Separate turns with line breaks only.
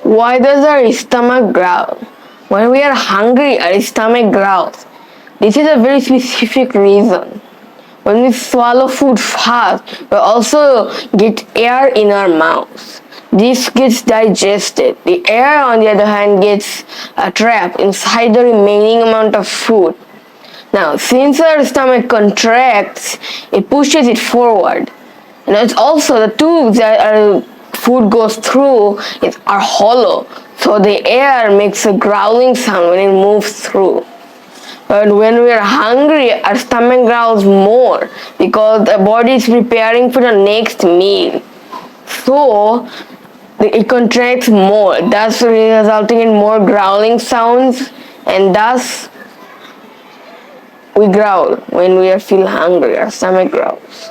Why does our stomach growl? When we are hungry, our stomach growls. This is a very specific reason. When we swallow food fast, we also get air in our mouths. This gets digested. The air, on the other hand, gets trapped inside the remaining amount of food. Now, since our stomach contracts, it pushes it forward. And it's also the tubes that our food goes through are hollow, so the air makes a growling sound when it moves through. But when we are hungry, our stomach growls more because the body is preparing for the next meal. So it contracts more, thus resulting in more growling sounds, and thus we growl when we feel hungry. Our stomach growls.